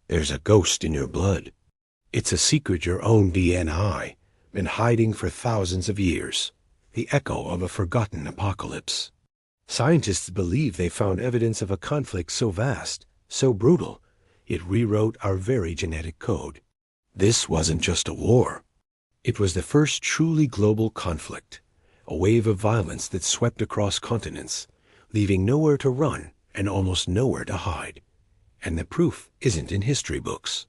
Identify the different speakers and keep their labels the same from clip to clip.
Speaker 1: There's a ghost in your blood. It's a secret your own DNA been hiding for thousands of years, the echo of a forgotten apocalypse. Scientists believe they found evidence of a conflict so vast, so brutal, it rewrote our very genetic code. This wasn't just a war. It was the first truly global conflict, a wave of violence that swept across continents, leaving nowhere to run and almost nowhere to hide. And the proof isn't in history books.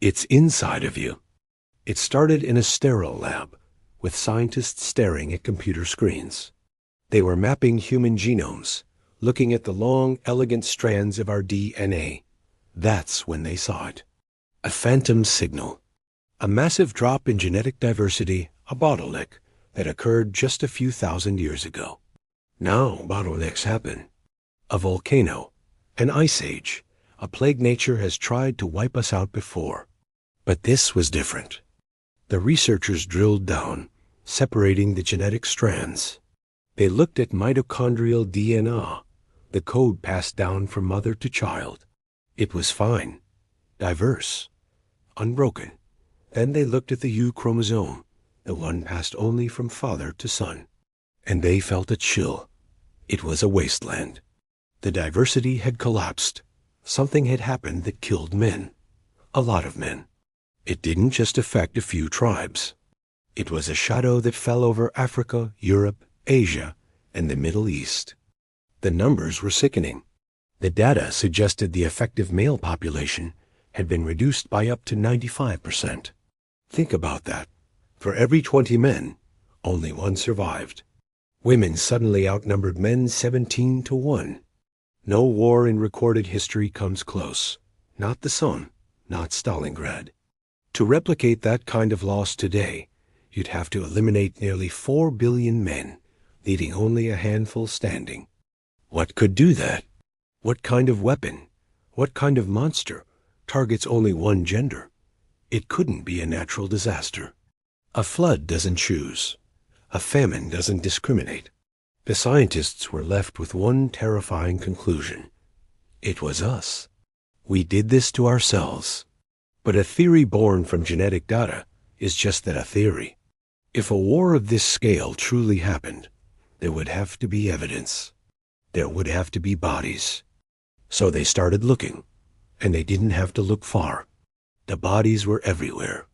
Speaker 1: It's inside of you. It started in a sterile lab, with scientists staring at computer screens. They were mapping human genomes, looking at the long, elegant strands of our DNA. That's when they saw it. A phantom signal. A massive drop in genetic diversity, a bottleneck that occurred just a few thousand years ago. Now bottlenecks happen. A volcano, an ice age, a plague nature has tried to wipe us out before. But this was different. The researchers drilled down, separating the genetic strands. They looked at mitochondrial DNA, the code passed down from mother to child. It was fine, diverse, unbroken. Then they looked at the Y-chromosome, the one passed only from father to son. And they felt a chill. It was a wasteland. The diversity had collapsed. Something had happened that killed men. A lot of men. It didn't just affect a few tribes. It was a shadow that fell over Africa, Europe, Asia, and the Middle East. The numbers were sickening. The data suggested the effective male population had been reduced by up to 95%. Think about that. For every 20 men, only one survived. Women suddenly outnumbered men 17-1. No war in recorded history comes close. Not the Somme, not Stalingrad. To replicate that kind of loss today, you'd have to eliminate nearly 4 billion men, leaving only a handful standing. What could do that? What kind of weapon, what kind of monster, targets only one gender? It couldn't be a natural disaster. A flood doesn't choose. A famine doesn't discriminate. The scientists were left with one terrifying conclusion. It was us. We did this to ourselves. But a theory born from genetic data is just that, a theory. If a war of this scale truly happened, there would have to be evidence. There would have to be bodies. So they started looking, and they didn't have to look far. The bodies were everywhere.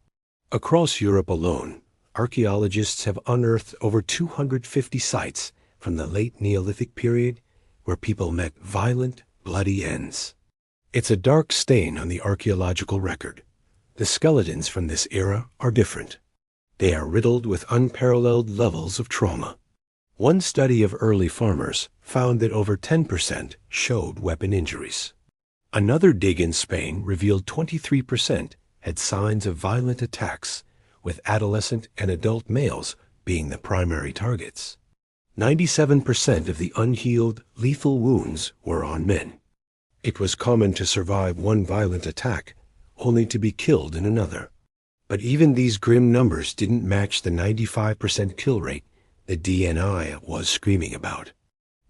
Speaker 1: Across Europe alone, archaeologists have unearthed over 250 sites from the late Neolithic period where people met violent, bloody ends. It's a dark stain on the archaeological record. The skeletons from this era are different. They are riddled with unparalleled levels of trauma. One study of early farmers found that over 10% showed weapon injuries. Another dig in Spain revealed 23% had signs of violent attacks, with adolescent and adult males being the primary targets. 97% of the unhealed, lethal wounds were on men. It was common to survive one violent attack, only to be killed in another. But even these grim numbers didn't match the 95% kill rate the DNA was screaming about.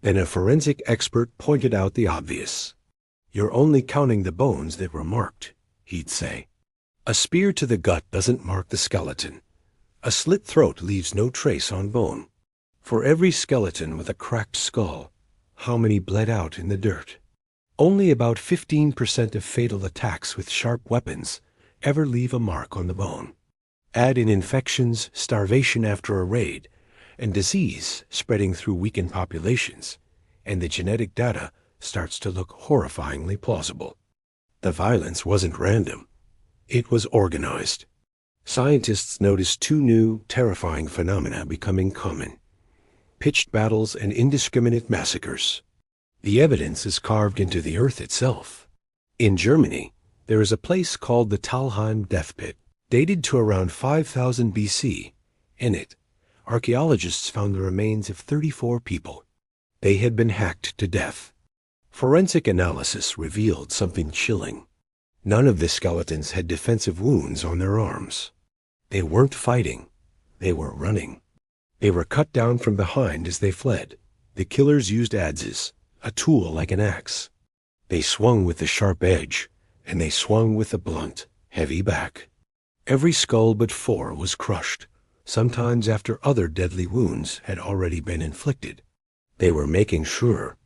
Speaker 1: Then a forensic expert pointed out the obvious. You're only counting the bones that were marked, he'd say. A spear to the gut doesn't mark the skeleton. A slit throat leaves no trace on bone. For every skeleton with a cracked skull, how many bled out in the dirt? Only about 15% of fatal attacks with sharp weapons ever leave a mark on the bone. Add in infections, starvation after a raid, and disease spreading through weakened populations, and the genetic data starts to look horrifyingly plausible. The violence wasn't random. It was organized. Scientists noticed two new, terrifying phenomena becoming common: pitched battles and indiscriminate massacres. The evidence is carved into the earth itself. In Germany, there is a place called the Talheim death pit, dated to around 5000 BC. In it, archaeologists found the remains of 34 people. They had been hacked to death. Forensic analysis revealed something chilling. None of the skeletons had defensive wounds on their arms. They weren't fighting. They were running. They were cut down from behind as they fled. The killers used adzes, a tool like an axe. They swung with the sharp edge, and they swung with a blunt, heavy back. Every skull but 4 was crushed, sometimes after other deadly wounds had already been inflicted. They were making sure.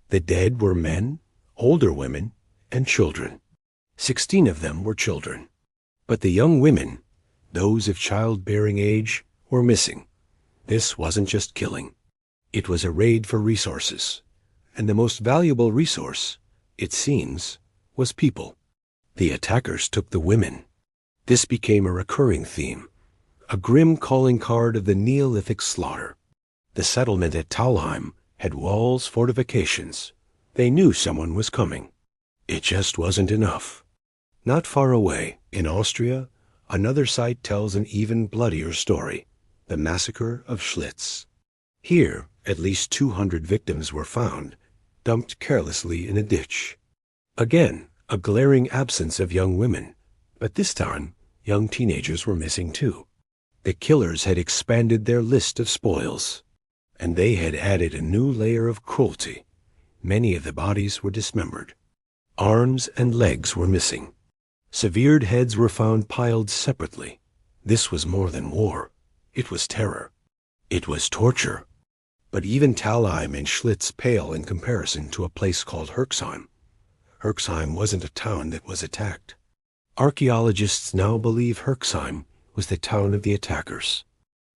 Speaker 1: The dead were men, older women, and children. 16 of them were children. But the young women, those of childbearing age, were missing. This wasn't just killing. It was a raid for resources. And the most valuable resource, it seems, was people. The attackers took the women. This became a recurring theme, a grim calling card of the Neolithic slaughter. The settlement at Talheim had walls, fortifications. They knew someone was coming. It just wasn't enough. Not far away, in Austria, another site tells an even bloodier story, the massacre of Schletz. Here, at least 200 victims were found, dumped carelessly in a ditch. Again, a glaring absence of young women, but this time, young teenagers were missing too. The killers had expanded their list of spoils, and they had added a new layer of cruelty. Many of the bodies were dismembered. Arms and legs were missing. Severed heads were found piled separately. This was more than war. It was terror. It was torture. But even Talheim and Schletz pale in comparison to a place called Herxheim. Herxheim wasn't a town that was attacked. Archaeologists now believe Herxheim was the town of the attackers.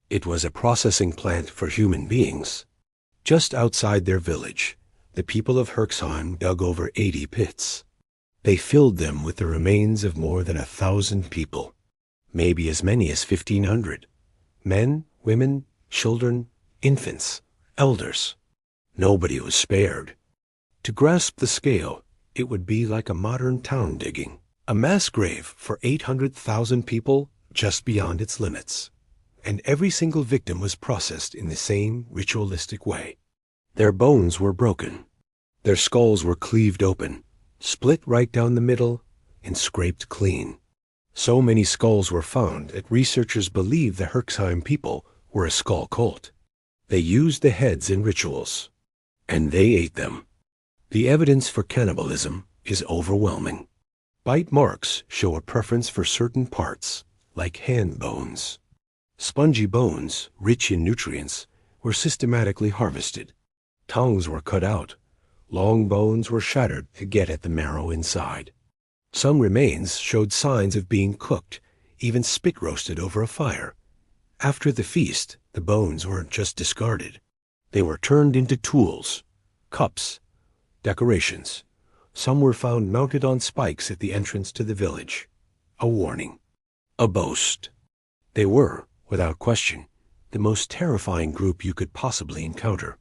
Speaker 1: It was a processing plant for human beings. Just outside their village, the people of Herxheim dug over 80 pits. They filled them with the remains of more than 1,000 people, maybe as many as 1,500. Men, women, children, infants, elders. Nobody was spared. To grasp the scale, it would be like a modern town digging, a mass grave for 800,000 people just beyond its limits. And every single victim was processed in the same ritualistic way. Their bones were broken. Their skulls were cleaved open, split right down the middle, and scraped clean. So many skulls were found that researchers believe the Herxheim people were a skull cult. They used the heads in rituals, and they ate them. The evidence for cannibalism is overwhelming. Bite marks show a preference for certain parts, like hand bones. Spongy bones, rich in nutrients, were systematically harvested. Tongues were cut out. Long bones were shattered to get at the marrow inside. Some remains showed signs of being cooked, even spit roasted over a fire. After the feast, the bones weren't just discarded. They were turned into tools, cups, decorations. Some were found mounted on spikes at the entrance to the village. A warning. A boast. They were, without question, the most terrifying group you could possibly encounter,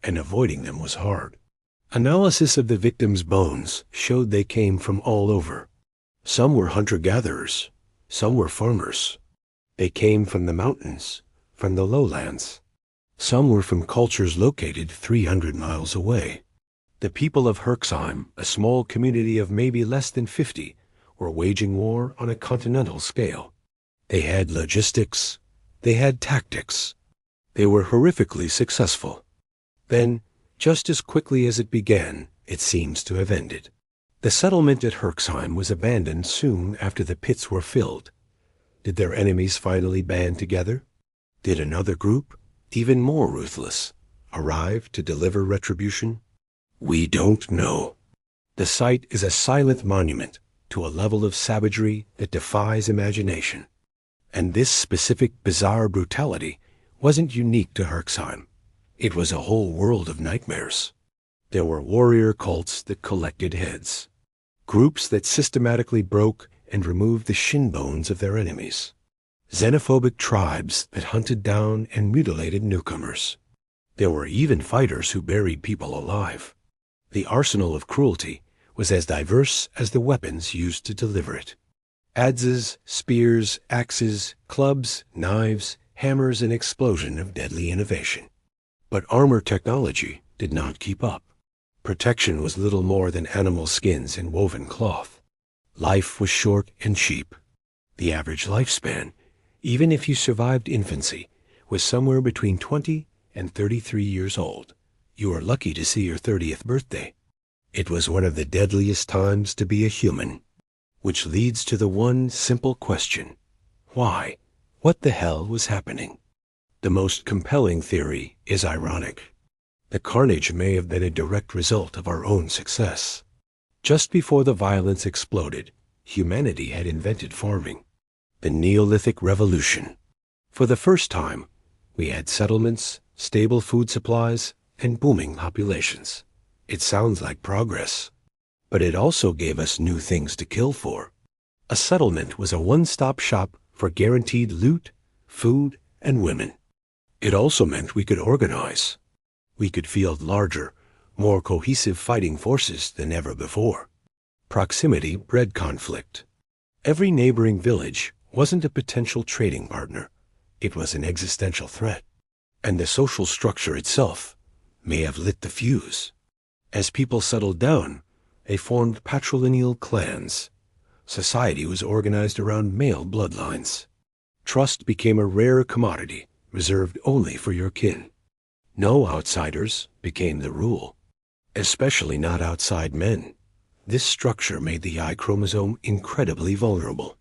Speaker 1: and avoiding them was hard. Analysis of the victims' bones showed they came from all over. Some were hunter-gatherers, some were farmers. They came from the mountains, from the lowlands. Some were from cultures located 300 miles away. The people of Herxheim, a small community of maybe less than 50, were waging war on a continental scale. They had logistics. They had tactics. They were horrifically successful. Then, just as quickly as it began, it seems to have ended. The settlement at Herxheim was abandoned soon after the pits were filled. Did their enemies finally band together? Did another group, even more ruthless, arrive to deliver retribution? We don't know. The site is a silent monument to a level of savagery that defies imagination. And this specific bizarre brutality wasn't unique to Herxheim. It was a whole world of nightmares. There were warrior cults that collected heads, groups that systematically broke and removed the shin bones of their enemies, xenophobic tribes that hunted down and mutilated newcomers. There were even fighters who buried people alive. The arsenal of cruelty was as diverse as the weapons used to deliver it. Adzes, spears, axes, clubs, knives, hammers, an explosion of deadly innovation. But armor technology did not keep up. Protection was little more than animal skins and woven cloth. Life was short and cheap. The average lifespan, even if you survived infancy, was somewhere between 20 and 33 years old. You were lucky to see your 30th birthday. It was one of the deadliest times to be a human. Which leads to the one simple question. Why? What the hell was happening? The most compelling theory is ironic. The carnage may have been a direct result of our own success. Just before the violence exploded, humanity had invented farming. The Neolithic Revolution. For the first time, we had settlements, stable food supplies, and booming populations. It sounds like progress. But it also gave us new things to kill for. A settlement was a one-stop shop for guaranteed loot, food, and women. It also meant we could organize. We could field larger, more cohesive fighting forces than ever before. Proximity bred conflict. Every neighboring village wasn't a potential trading partner. It was an existential threat. And the social structure itself may have lit the fuse. As people settled down, they formed patrilineal clans. Society was organized around male bloodlines. Trust became a rare commodity, reserved only for your kin. No outsiders became the rule, especially not outside men. This structure made the Y-chromosome incredibly vulnerable.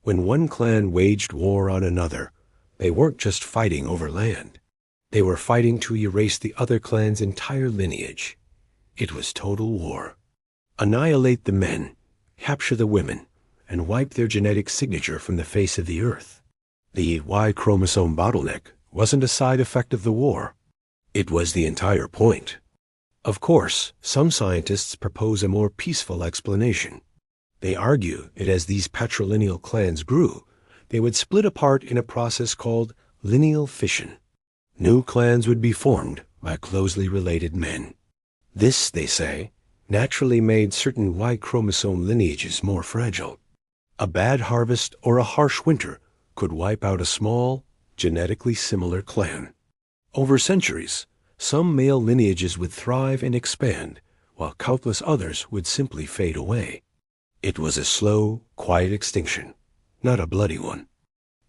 Speaker 1: When one clan waged war on another, they weren't just fighting over land. They were fighting to erase the other clan's entire lineage. It was total war. Annihilate the men, capture the women, and wipe their genetic signature from the face of the earth. The Y-chromosome bottleneck wasn't a side effect of the war. It was the entire point. Of course, some scientists propose a more peaceful explanation. They argue that as these patrilineal clans grew, they would split apart in a process called lineal fission. New clans would be formed by closely related men. This, they say, naturally made certain Y-chromosome lineages more fragile. A bad harvest or a harsh winter could wipe out a small, genetically similar clan. Over centuries, some male lineages would thrive and expand, while countless others would simply fade away. It was a slow, quiet extinction, not a bloody one.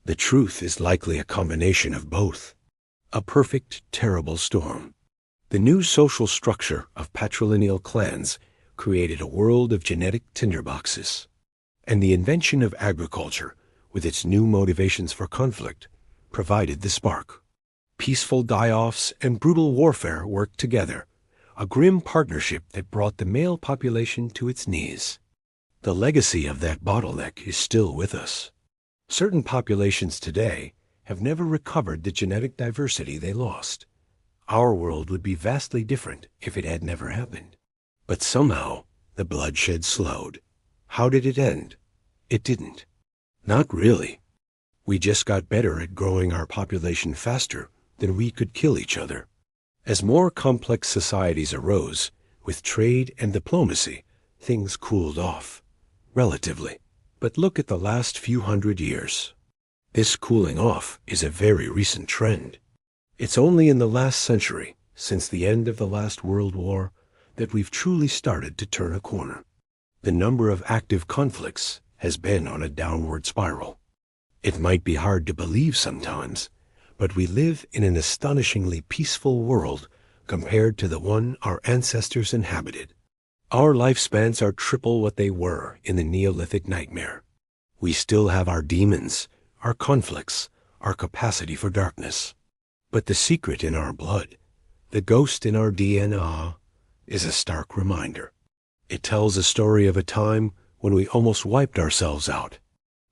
Speaker 1: The truth is likely a combination of both. A perfect, terrible storm. The new social structure of patrilineal clans created a world of genetic tinderboxes. And the invention of agriculture, with its new motivations for conflict, provided the spark. Peaceful die-offs and brutal warfare worked together, a grim partnership that brought the male population to its knees. The legacy of that bottleneck is still with us. Certain populations today have never recovered the genetic diversity they lost. Our world would be vastly different if it had never happened. But somehow, the bloodshed slowed. How did it end? It didn't. Not really. We just got better at growing our population faster than we could kill each other. As more complex societies arose, with trade and diplomacy, things cooled off. Relatively. But look at the last few hundred years. This cooling off is a very recent trend. It's only in the last century, since the end of the last World War, that we've truly started to turn a corner. The number of active conflicts has been on a downward spiral. It might be hard to believe sometimes, but we live in an astonishingly peaceful world compared to the one our ancestors inhabited. Our lifespans are triple what they were in the Neolithic nightmare. We still have our demons, our conflicts, our capacity for darkness. But the secret in our blood, the ghost in our DNA, is a stark reminder. It tells a story of a time when we almost wiped ourselves out,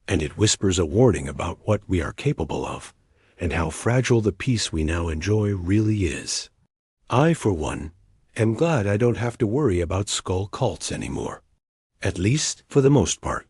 Speaker 1: and it whispers a warning about what we are capable of, and how fragile the peace we now enjoy really is. I, for one, am glad I don't have to worry about skull cults anymore. At least for the most part.